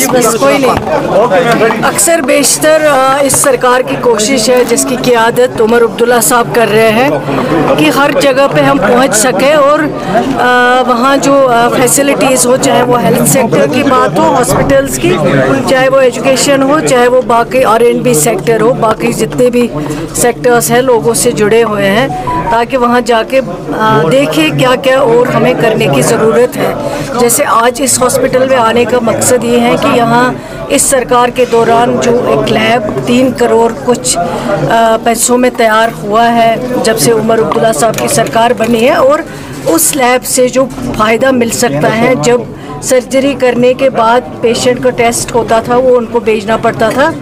बस कोई नहीं। अक्सर बेशतर इस सरकार की कोशिश है, जिसकी क़ियादत उमर अब्दुल्ला साहब कर रहे हैं, कि हर जगह पे हम पहुंच सकें और वहाँ जो फैसिलिटीज़ हो, चाहे वो हेल्थ सेक्टर की बात हो, हॉस्पिटल्स की, चाहे वो एजुकेशन हो, चाहे वो बाकी R&B सेक्टर हो, बाकी जितने भी सेक्टर्स हैं लोगों से जुड़े हुए हैं, ताकि वहाँ जाके देखें क्या क्या और हमें करने की ज़रूरत है। जैसे आज इस हॉस्पिटल में आने का मकसद ये है कि यहाँ इस सरकार के दौरान जो एक लैब 3 करोड़ कुछ पैसों में तैयार हुआ है जब से उमर अब्दुल्ला साहब की सरकार बनी है, और उस लैब से जो फ़ायदा मिल सकता है, जब सर्जरी करने के बाद पेशेंट का टेस्ट होता था वो उनको भेजना पड़ता था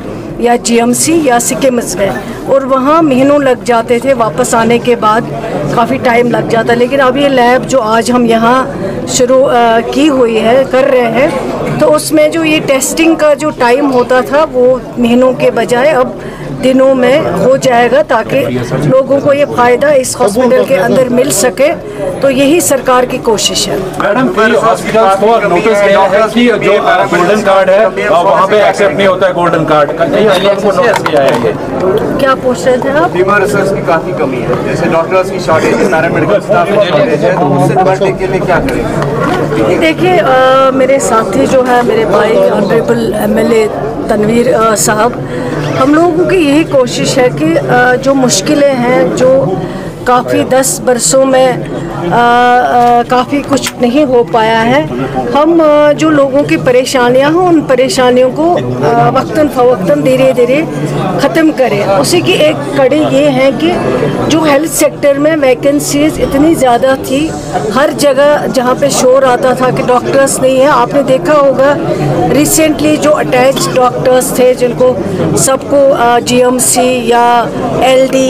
या GMC या सिकिम्स में, और वहाँ महीनों लग जाते थे, वापस आने के बाद काफ़ी टाइम लग जाता। लेकिन अब ये लैब जो आज हम यहाँ शुरू की हुई है, कर रहे हैं, तो उसमें जो ये टेस्टिंग का जो टाइम होता था वो महीनों के बजाय अब दिनों में हो जाएगा, ताकि लोगों को ये फ़ायदा इस हॉस्पिटल के अंदर मिल सके। तो यही सरकार की कोशिश है। मैडम, कई हॉस्पिटल्स को नोटिस गया है कि जो गोल्डन कार्ड है वहाँ पे एक्सेप्ट नहीं होता है गोल्डन कार्ड। क्या पूछ रहे थे आप? बीमा रिसर्च की काफ़ी कमी है, जैसे डॉक्टर्स की शॉर्टेज है, पैरामेडिकल स्टाफ की शॉर्टेज है, तो उससे निपटने के लिए क्या करेंगे? देखिए, मेरे साथी जो है, मेरे भाई ऑनरेबल MLA तनवीर साहब, हम लोगों की यही कोशिश है कि जो मुश्किलें हैं, जो काफ़ी 10 बरसों में काफ़ी कुछ नहीं हो पाया है, हम जो लोगों की परेशानियां हों उन परेशानियों को वक्तन फ़वक्तन धीरे धीरे ख़त्म करें। उसी की एक कड़ी ये है कि जो हेल्थ सेक्टर में वैकेंसीज इतनी ज़्यादा थी, हर जगह जहाँ पे शोर आता था कि डॉक्टर्स नहीं है, आपने देखा होगा रिसेंटली जो अटैच डॉक्टर्स थे, जिनको सबको GMC या LD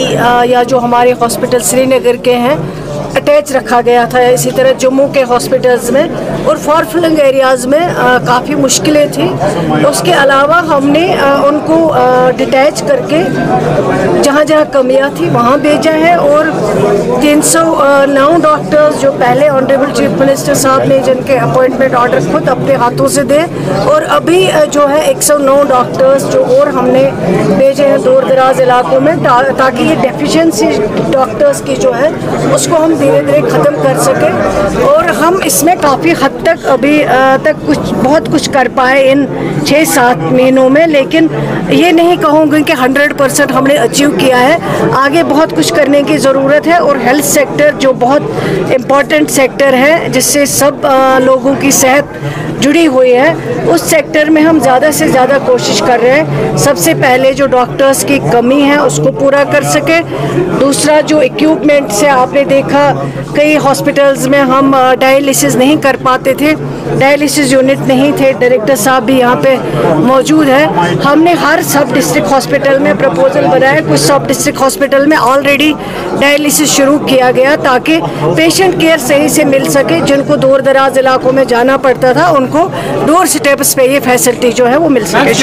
या जो हमारे हॉस्पिटल श्रीनगर के हैं अटैच रखा गया था, इसी तरह जम्मू के हॉस्पिटल्स में और फार फ्लंग एरियाज़ में काफ़ी मुश्किलें थी। उसके अलावा हमने उनको डिटैच करके जहाँ जहाँ कमियाँ थी वहाँ भेजा है, और 309 डॉक्टर्स जो पहले ऑनरेबल चीफ मिनिस्टर साहब ने जिनके अपॉइंटमेंट ऑर्डर खुद अपने हाथों से दे, और अभी जो है 109 डॉक्टर्स जो और हमने भेजे हैं दूर दराज इलाकों में, ताकि ये डेफिशिएंसी डॉक्टर्स की जो है उसको हम धीरे धीरे ख़त्म कर सकें। और हम इसमें काफ़ी हद तक अभी तक बहुत कुछ कर पाए इन 6-7 महीनों में, लेकिन ये नहीं कहूँगी कि 100% हमने अचीव किया है। आगे बहुत कुछ करने की ज़रूरत है, और हेल्थ सेक्टर जो बहुत इम्पॉर्टेंट सेक्टर है, जिससे सब लोगों की सेहत जुड़ी हुई है, उस सेक्टर में हम ज़्यादा से ज़्यादा कोशिश कर रहे हैं। सबसे पहले जो डॉक्टर्स की कमी है उसको पूरा कर सके। दूसरा, जो इक्विपमेंट से आपने देखा कई हॉस्पिटल्स में हम डायलिसिस नहीं कर पाते थे, डायलिसिस यूनिट नहीं थे, डायरेक्टर साहब भी यहाँ पे मौजूद है। हमने हर सब डिस्ट्रिक्ट हॉस्पिटल में प्रपोजल बनाया, कुछ सब डिस्ट्रिक्ट हॉस्पिटल में ऑलरेडी डायलिसिस शुरू किया गया, ताकि पेशेंट केयर सही से मिल सके। जिनको दूर दराज इलाकों में जाना पड़ता था उनको डोर स्टेप्स पे ये फैसिलिटी जो है वो मिल सके।